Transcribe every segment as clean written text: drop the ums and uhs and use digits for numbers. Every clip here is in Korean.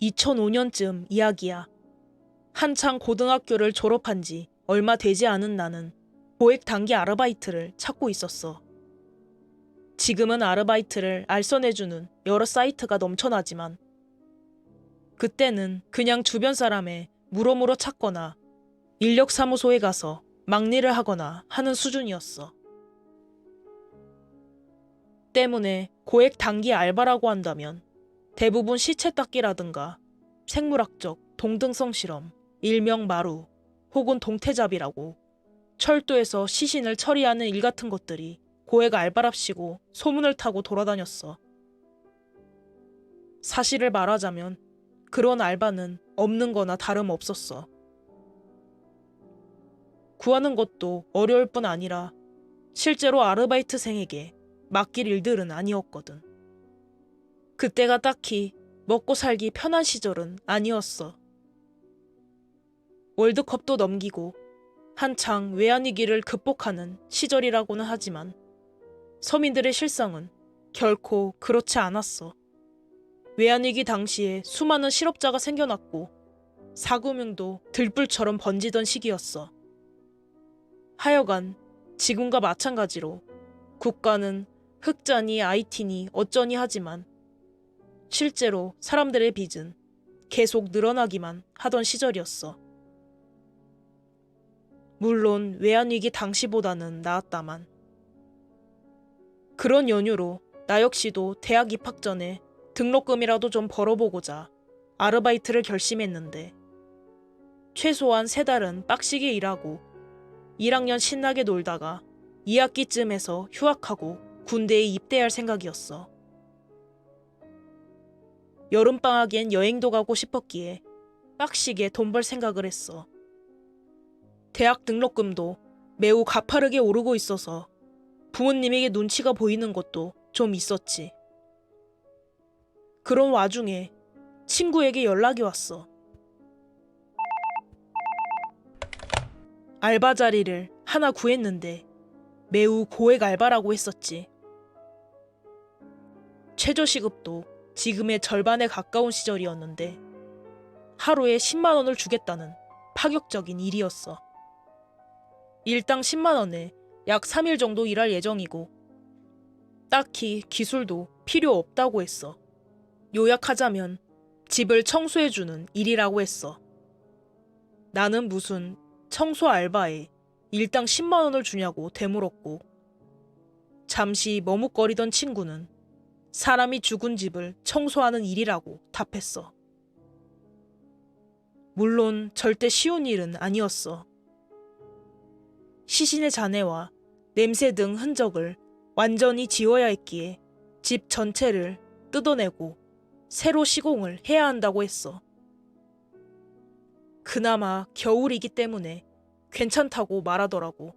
2005년쯤 이야기야. 한창 고등학교를 졸업한 지 얼마 되지 않은 나는 고액 단기 아르바이트를 찾고 있었어. 지금은 아르바이트를 알선해주는 여러 사이트가 넘쳐나지만 그때는 그냥 주변 사람의 물어물어 찾거나 인력사무소에 가서 막일을 하거나 하는 수준이었어. 때문에 고액 단기 알바라고 한다면 대부분 시체 닦기라든가 생물학적 동등성 실험, 일명 마루 혹은 동태잡이라고 철도에서 시신을 처리하는 일 같은 것들이 고액 알바랍시고 소문을 타고 돌아다녔어. 사실을 말하자면 그런 알바는 없는 거나 다름없었어. 구하는 것도 어려울 뿐 아니라 실제로 아르바이트생에게 맡길 일들은 아니었거든. 그때가 딱히 먹고 살기 편한 시절은 아니었어. 월드컵도 넘기고 한창 외환위기를 극복하는 시절이라고는 하지만 서민들의 실상은 결코 그렇지 않았어. 외환위기 당시에 수많은 실업자가 생겨났고 사금융도 들불처럼 번지던 시기였어. 하여간 지금과 마찬가지로 국가는 흑자니 IT니 어쩌니 하지만 실제로 사람들의 빚은 계속 늘어나기만 하던 시절이었어. 물론 외환위기 당시보다는 나았다만. 그런 연유로 나 역시도 대학 입학 전에 등록금이라도 좀 벌어보고자 아르바이트를 결심했는데 최소한 3달은 빡시게 일하고 1학년 신나게 놀다가 2학기쯤에서 휴학하고 군대에 입대할 생각이었어. 여름방학엔 여행도 가고 싶었기에 빡시게 돈 벌 생각을 했어. 대학 등록금도 매우 가파르게 오르고 있어서 부모님에게 눈치가 보이는 것도 좀 있었지. 그런 와중에 친구에게 연락이 왔어. 알바 자리를 하나 구했는데 매우 고액 알바라고 했었지. 최저시급도 지금의 절반에 가까운 시절이었는데 하루에 10만 원을 주겠다는 파격적인 일이었어. 일당 10만 원에 약 3일 정도 일할 예정이고 딱히 기술도 필요 없다고 했어. 요약하자면 집을 청소해주는 일이라고 했어. 나는 무슨 청소 알바에 일당 10만 원을 주냐고 되물었고 잠시 머뭇거리던 친구는 사람이 죽은 집을 청소하는 일이라고 답했어. 물론 절대 쉬운 일은 아니었어. 시신의 잔해와 냄새 등 흔적을 완전히 지워야 했기에 집 전체를 뜯어내고 새로 시공을 해야 한다고 했어. 그나마 겨울이기 때문에 괜찮다고 말하더라고.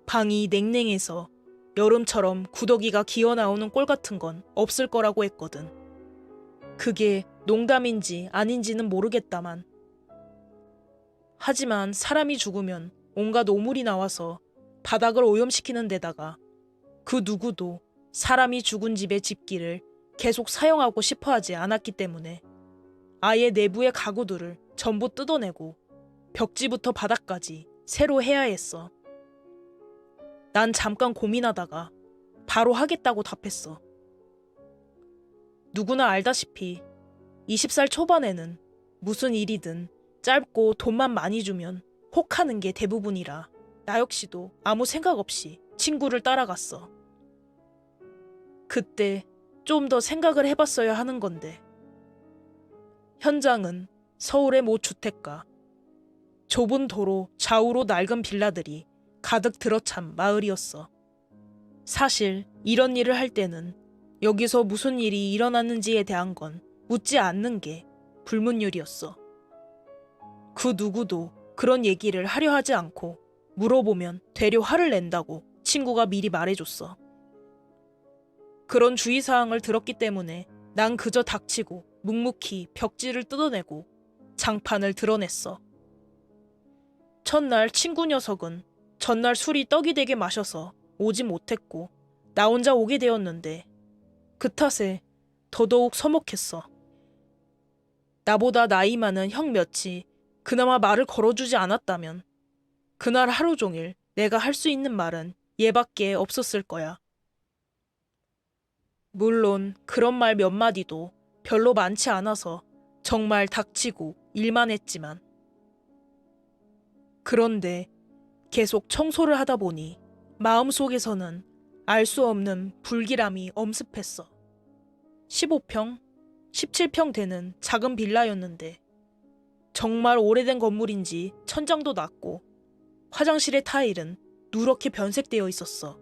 방이 냉랭해서 여름처럼 구더기가 기어나오는 꼴 같은 건 없을 거라고 했거든. 그게 농담인지 아닌지는 모르겠다만. 하지만 사람이 죽으면 온갖 오물이 나와서 바닥을 오염시키는 데다가 그 누구도 사람이 죽은 집의 집기를 계속 사용하고 싶어 하지 않았기 때문에 아예 내부의 가구들을 전부 뜯어내고 벽지부터 바닥까지 새로 해야 했어. 난 잠깐 고민하다가 바로 하겠다고 답했어. 누구나 알다시피 20살 초반에는 무슨 일이든 짧고 돈만 많이 주면 혹하는 게 대부분이라 나 역시도 아무 생각 없이 친구를 따라갔어. 그때 좀 더 생각을 해봤어야 하는 건데 현장은 서울의 모 주택가, 좁은 도로 좌우로 낡은 빌라들이 가득 들어찬 마을이었어. 사실 이런 일을 할 때는 여기서 무슨 일이 일어났는지에 대한 건 묻지 않는 게 불문율이었어. 그 누구도 그런 얘기를 하려 하지 않고 물어보면 되려 화를 낸다고 친구가 미리 말해줬어. 그런 주의사항을 들었기 때문에 난 그저 닥치고 묵묵히 벽지를 뜯어내고 장판을 드러냈어. 첫날 친구 녀석은 전날 술이 떡이 되게 마셔서 오지 못했고 나 혼자 오게 되었는데 그 탓에 더더욱 서먹했어. 나보다 나이 많은 형 몇이 그나마 말을 걸어주지 않았다면 그날 하루 종일 내가 할 수 있는 말은 얘밖에 없었을 거야. 물론 그런 말 몇 마디도 별로 많지 않아서 정말 닥치고 일만 했지만. 그런데 계속 청소를 하다 보니 마음속에서는 알 수 없는 불길함이 엄습했어. 15평, 17평 되는 작은 빌라였는데 정말 오래된 건물인지 천장도 낮고 화장실의 타일은 누렇게 변색되어 있었어.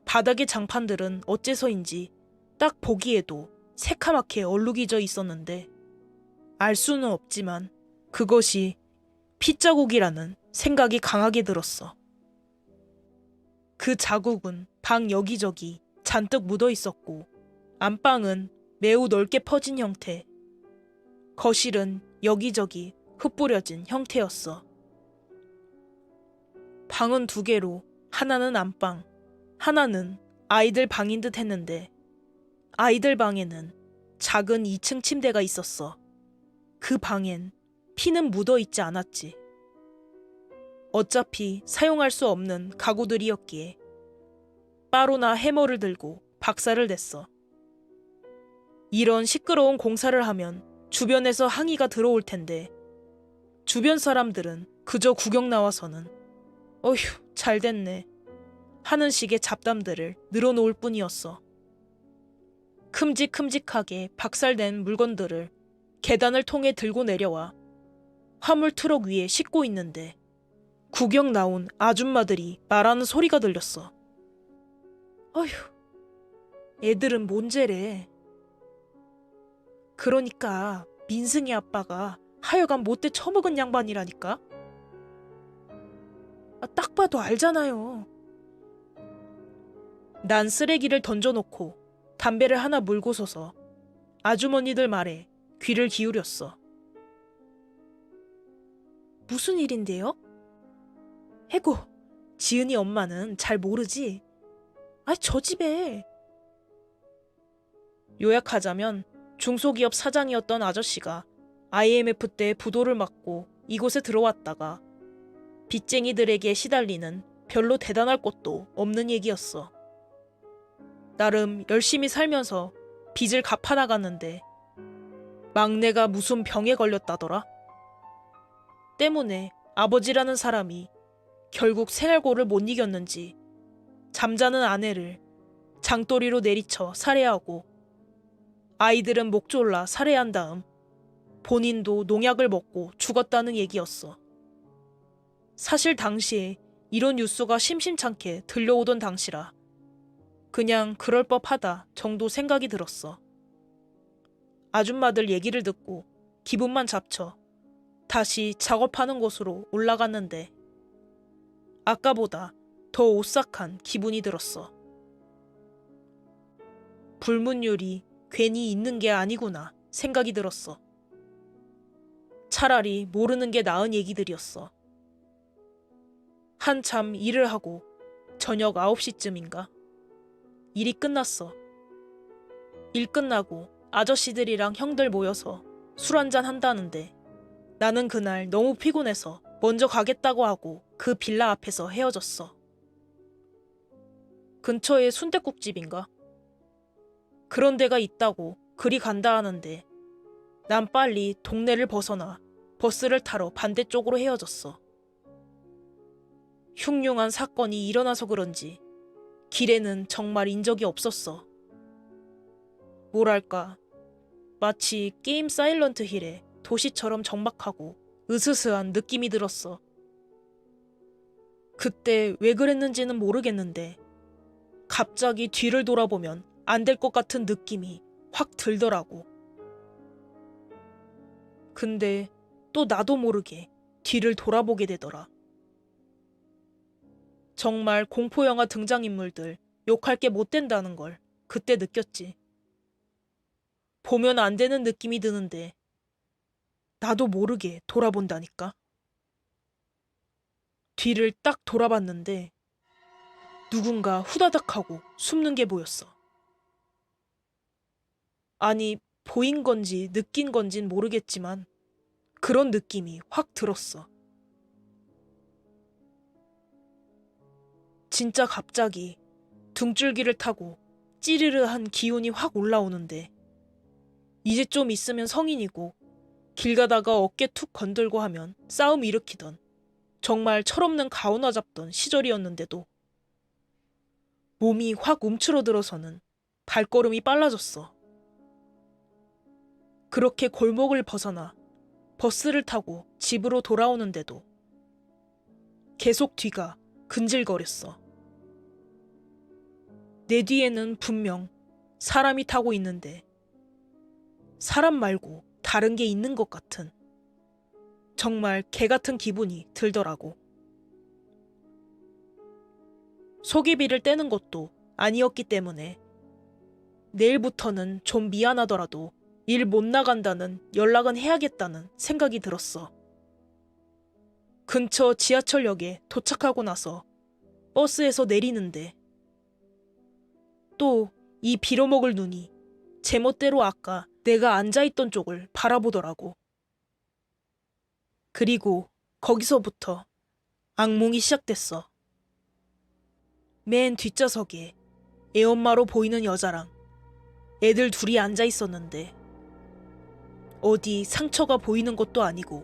바닥의 장판들은 어째서인지 딱 보기에도 새카맣게 얼룩이져 있었는데 알 수는 없지만 그것이 핏자국이라는 생각이 강하게 들었어. 그 자국은 방 여기저기 잔뜩 묻어 있었고 안방은 매우 넓게 퍼진 형태, 거실은 여기저기 흩뿌려진 형태였어. 방은 두 개로 하나는 안방, 하나는 아이들 방인 듯 했는데 아이들 방에는 작은 2층 침대가 있었어. 그 방엔 피는 묻어 있지 않았지. 어차피 사용할 수 없는 가구들이었기에 빠로나 해머를 들고 박살을 냈어. 이런 시끄러운 공사를 하면 주변에서 항의가 들어올 텐데 주변 사람들은 그저 구경 나와서는 어휴 잘 됐네 하는 식의 잡담들을 늘어놓을 뿐이었어. 큼직큼직하게 박살낸 물건들을 계단을 통해 들고 내려와 화물 트럭 위에 싣고 있는데 구경 나온 아줌마들이 말하는 소리가 들렸어. 어휴, 애들은 뭔 죄래. 그러니까 민승이 아빠가 하여간 못돼 처먹은 양반이라니까. 딱 봐도 알잖아요. 난 쓰레기를 던져놓고 담배를 하나 물고 서서 아주머니들 말에 귀를 기울였어. 무슨 일인데요? 해고, 지은이 엄마는 잘 모르지. 저 집에. 요약하자면 중소기업 사장이었던 아저씨가 IMF 때 부도를 맞고 이곳에 들어왔다가 빚쟁이들에게 시달리는 별로 대단할 것도 없는 얘기였어. 나름 열심히 살면서 빚을 갚아나갔는데 막내가 무슨 병에 걸렸다더라. 때문에 아버지라는 사람이 결국 생활고를 못 이겼는지 잠자는 아내를 장도리로 내리쳐 살해하고 아이들은 목 졸라 살해한 다음 본인도 농약을 먹고 죽었다는 얘기였어. 사실 당시에 이런 뉴스가 심심찮게 들려오던 당시라 그냥 그럴 법하다 정도 생각이 들었어. 아줌마들 얘기를 듣고 기분만 잡쳐 다시 작업하는 곳으로 올라갔는데 아까보다 더 오싹한 기분이 들었어. 불문율이 괜히 있는 게 아니구나 생각이 들었어. 차라리 모르는 게 나은 얘기들이었어. 한참 일을 하고 저녁 9시쯤인가 일이 끝났어. 일 끝나고 아저씨들이랑 형들 모여서 술 한잔 한다는데 나는 그날 너무 피곤해서 먼저 가겠다고 하고 그 빌라 앞에서 헤어졌어. 근처에 순댓국집인가? 그런 데가 있다고 그리 간다 하는데 난 빨리 동네를 벗어나 버스를 타러 반대쪽으로 헤어졌어. 흉흉한 사건이 일어나서 그런지 길에는 정말 인적이 없었어. 뭐랄까, 마치 게임 사일런트 힐의 도시처럼 적막하고 으스스한 느낌이 들었어. 그때 왜 그랬는지는 모르겠는데 갑자기 뒤를 돌아보면 안 될 것 같은 느낌이 확 들더라고. 근데 또 나도 모르게 뒤를 돌아보게 되더라. 정말 공포영화 등장인물들 욕할 게 못 된다는 걸 그때 느꼈지. 보면 안 되는 느낌이 드는데 나도 모르게 돌아본다니까. 뒤를 딱 돌아봤는데 누군가 후다닥 하고 숨는 게 보였어. 아니, 보인 건지 느낀 건진 모르겠지만 그런 느낌이 확 들었어. 진짜 갑자기 등줄기를 타고 찌르르한 기운이 확 올라오는데 이제 좀 있으면 성인이고 길 가다가 어깨 툭 건들고 하면 싸움 일으키던 정말 철없는 가오나 잡던 시절이었는데도 몸이 확 움츠러들어서는 발걸음이 빨라졌어. 그렇게 골목을 벗어나 버스를 타고 집으로 돌아오는데도 계속 뒤가 근질거렸어. 내 뒤에는 분명 사람이 타고 있는데 사람 말고 다른 게 있는 것 같은 정말 개 같은 기분이 들더라고. 소개비를 떼는 것도 아니었기 때문에 내일부터는 좀 미안하더라도 일 못 나간다는 연락은 해야겠다는 생각이 들었어. 근처 지하철역에 도착하고 나서 버스에서 내리는데 또 이 빌어먹을 눈이 제멋대로 아까 내가 앉아있던 쪽을 바라보더라고. 그리고 거기서부터 악몽이 시작됐어. 맨 뒷좌석에 애엄마로 보이는 여자랑 애들 둘이 앉아 있었는데 어디 상처가 보이는 것도 아니고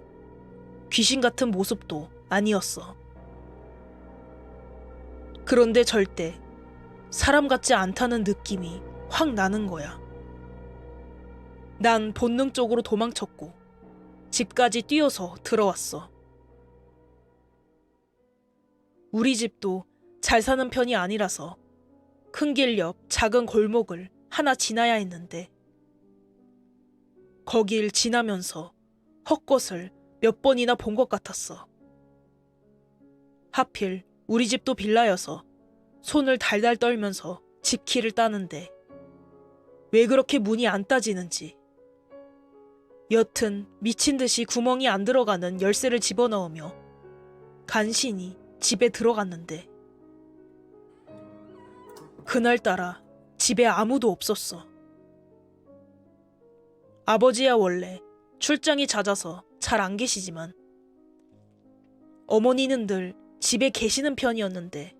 귀신 같은 모습도 아니었어. 그런데 절대 사람 같지 않다는 느낌이 확 나는 거야. 난 본능적으로 도망쳤고 집까지 뛰어서 들어왔어. 우리 집도 잘 사는 편이 아니라서 큰 길 옆 작은 골목을 하나 지나야 했는데 거길 지나면서 헛것을 몇 번이나 본 것 같았어. 하필 우리 집도 빌라여서 손을 달달 떨면서 집 키를 따는데 왜 그렇게 문이 안 따지는지. 여튼 미친 듯이 구멍이 안 들어가는 열쇠를 집어넣으며 간신히 집에 들어갔는데 그날따라 집에 아무도 없었어. 아버지야 원래 출장이 잦아서 잘 안 계시지만 어머니는 늘 집에 계시는 편이었는데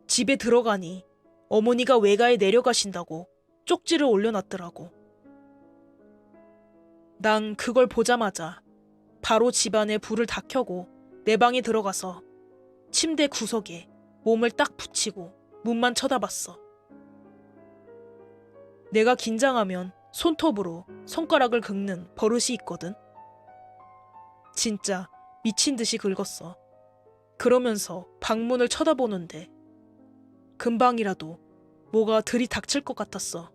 집에 들어가니 어머니가 외가에 내려가신다고 쪽지를 올려놨더라고. 난 그걸 보자마자 바로 집안에 불을 다 켜고 내 방에 들어가서 침대 구석에 몸을 딱 붙이고 문만 쳐다봤어. 내가 긴장하면 손톱으로 손가락을 긁는 버릇이 있거든. 진짜 미친 듯이 긁었어. 그러면서 방문을 쳐다보는데 금방이라도 뭐가 들이닥칠 것 같았어.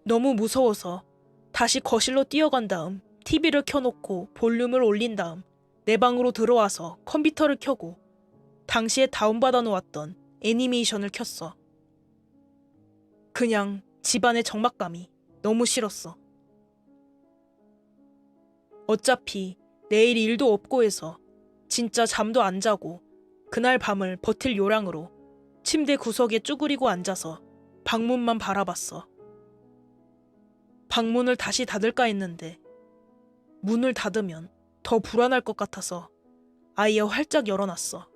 너무 무서워서 다시 거실로 뛰어간 다음 TV를 켜놓고 볼륨을 올린 다음 내 방으로 들어와서 컴퓨터를 켜고 당시에 다운받아 놓았던 애니메이션을 켰어. 그냥 집안의 적막감이 너무 싫었어. 어차피 내일 일도 없고 해서 진짜 잠도 안 자고 그날 밤을 버틸 요량으로 침대 구석에 쭈그리고 앉아서 방문만 바라봤어. 방문을 다시 닫을까 했는데 문을 닫으면 더 불안할 것 같아서 아예 활짝 열어놨어.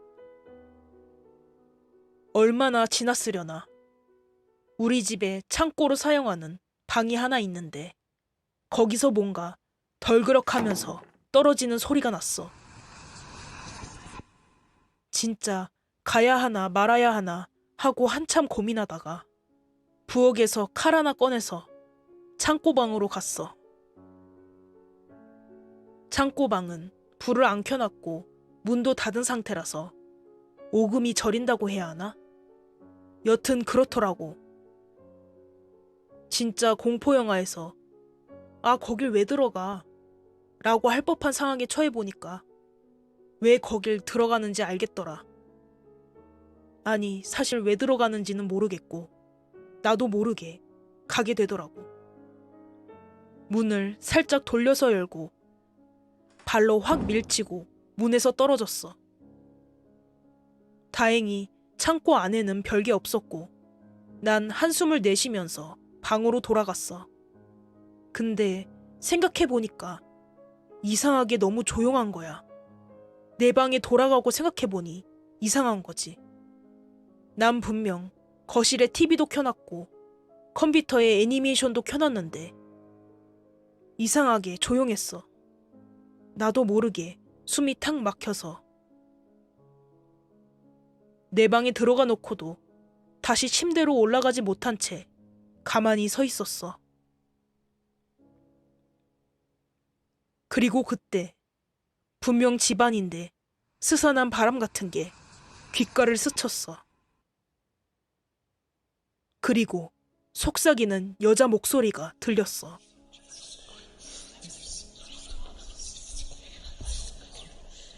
얼마나 지났으려나. 우리 집에 창고로 사용하는 방이 하나 있는데 거기서 뭔가 덜그럭하면서 떨어지는 소리가 났어. 진짜 가야 하나 말아야 하나 하고 한참 고민하다가 부엌에서 칼 하나 꺼내서 창고방으로 갔어. 창고방은 불을 안 켜놨고 문도 닫은 상태라서 오금이 저린다고 해야 하나? 여튼 그렇더라고. 진짜 공포영화에서 아 거길 왜 들어가? 라고 할 법한 상황에 처해보니까 왜 거길 들어가는지 알겠더라. 아니 사실 왜 들어가는지는 모르겠고 나도 모르게 가게 되더라고. 문을 살짝 돌려서 열고 발로 확 밀치고 문에서 떨어졌어. 다행히 창고 안에는 별게 없었고 난 한숨을 내쉬면서 방으로 돌아갔어. 근데 생각해보니까 이상하게 너무 조용한 거야. 내 방에 돌아가고 생각해보니 이상한 거지. 난 분명 거실에 TV도 켜놨고 컴퓨터에 애니메이션도 켜놨는데 이상하게 조용했어. 나도 모르게 숨이 탁 막혀서 내 방에 들어가 놓고도 다시 침대로 올라가지 못한 채 가만히 서 있었어. 그리고 그때 분명 집안인데 스산한 바람 같은 게 귓가를 스쳤어. 그리고 속삭이는 여자 목소리가 들렸어.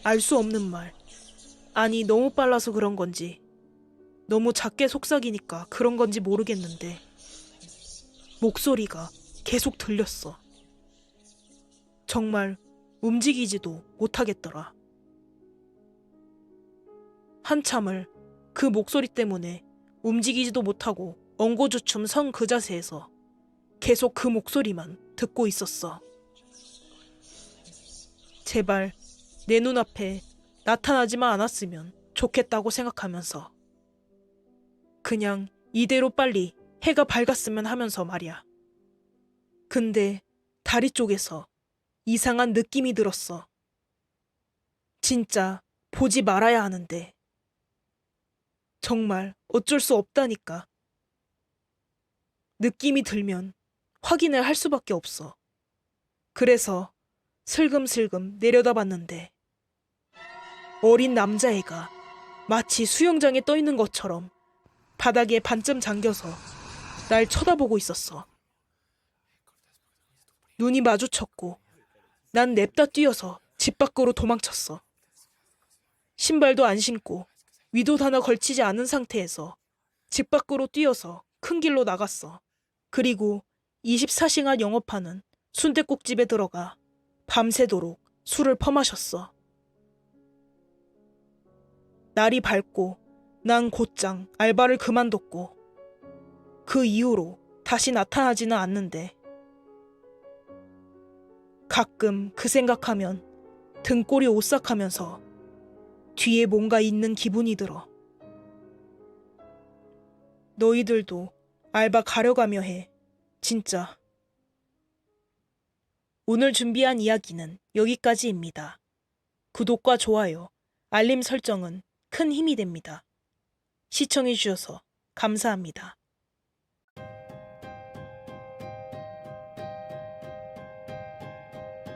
알 수 없는 말. 아니, 너무 빨라서 그런 건지, 너무 작게 속삭이니까 그런 건지 모르겠는데, 목소리가 계속 들렸어. 정말 움직이지도 못하겠더라. 한참을 그 목소리 때문에 움직이지도 못하고 엉거주춤 선 그 자세에서 계속 그 목소리만 듣고 있었어. 제발 내 눈앞에 나타나지만 않았으면 좋겠다고 생각하면서 그냥 이대로 빨리 해가 밝았으면 하면서 말이야. 근데 다리 쪽에서 이상한 느낌이 들었어. 진짜 보지 말아야 하는데 정말 어쩔 수 없다니까. 느낌이 들면 확인을 할 수밖에 없어. 그래서 슬금슬금 내려다봤는데 어린 남자애가 마치 수영장에 떠 있는 것처럼 바닥에 반쯤 잠겨서 날 쳐다보고 있었어. 눈이 마주쳤고 난 냅다 뛰어서 집 밖으로 도망쳤어. 신발도 안 신고 윗옷 하나 걸치지 않은 상태에서 집 밖으로 뛰어서 큰 길로 나갔어. 그리고 24시간 영업하는 순댓국집에 들어가 밤새도록 술을 퍼마셨어. 날이 밝고 난 곧장 알바를 그만뒀고 그 이후로 다시 나타나지는 않는데 가끔 그 생각하면 등골이 오싹하면서 뒤에 뭔가 있는 기분이 들어. 너희들도 알바 가려가며 해. 진짜. 오늘 준비한 이야기는 여기까지입니다. 구독과 좋아요, 알림 설정은 큰 힘이 됩니다. 시청해주셔서 감사합니다.